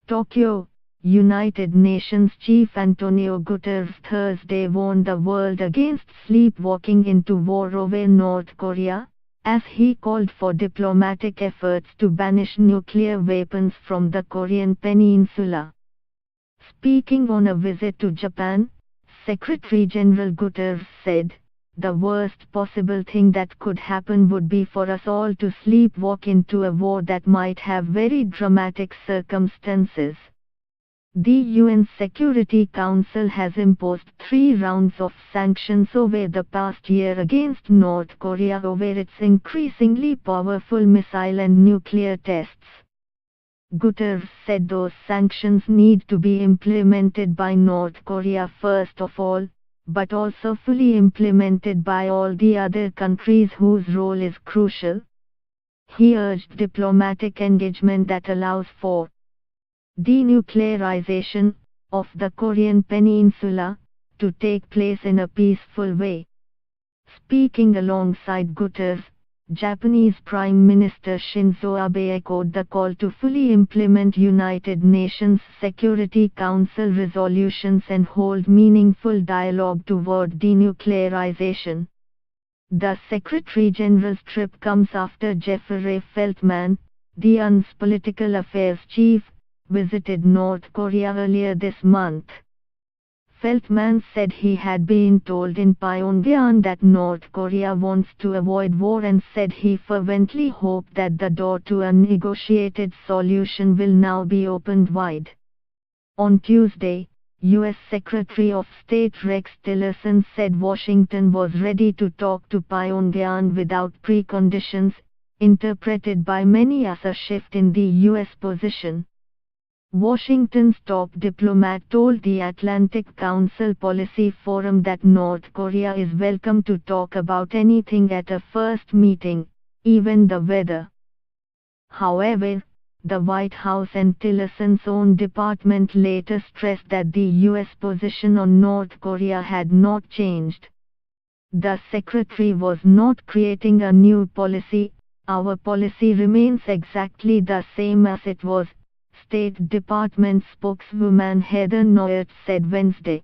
Tokyo, United Nations Chief Antonio Guterres Thursday warned the world against sleepwalking into war over North Korea, as he called for diplomatic efforts to banish nuclear weapons from the Korean peninsula. Speaking on a visit to Japan, Secretary General Guterres said, "The worst possible thing that could happen would be for us all to sleepwalk into a war that might have very dramatic circumstances." The UN Security Council has imposed 3 rounds of sanctions over the past year against North Korea over its increasingly powerful missile and nuclear tests. Guterres said those sanctions need to be implemented by North Korea first of all, but also fully implemented by all the other countries whose role is crucial. He urged diplomatic engagement that allows for denuclearization of the Korean peninsula to take place in a peaceful way. Speaking alongside Guterres, Japanese Prime Minister Shinzo Abe echoed the call to fully implement United Nations Security Council resolutions and hold meaningful dialogue toward denuclearization. The Secretary General's trip comes after Jeffrey Feltman, the UN's political affairs chief, visited North Korea earlier this month. Feltman said he had been told in Pyongyang that North Korea wants to avoid war and said he fervently hoped that the door to a negotiated solution will now be opened wide. On Tuesday, U.S. Secretary of State Rex Tillerson said Washington was ready to talk to Pyongyang without preconditions, interpreted by many as a shift in the U.S. position. Washington's top diplomat told the Atlantic Council Policy Forum that North Korea is welcome to talk about anything at a first meeting, even the weather. However, the White House and Tillerson's own department later stressed that the U.S. position on North Korea had not changed. The secretary was not creating a new policy, "Our policy remains exactly the same as it was," State Department spokeswoman Heather Nauert said Wednesday.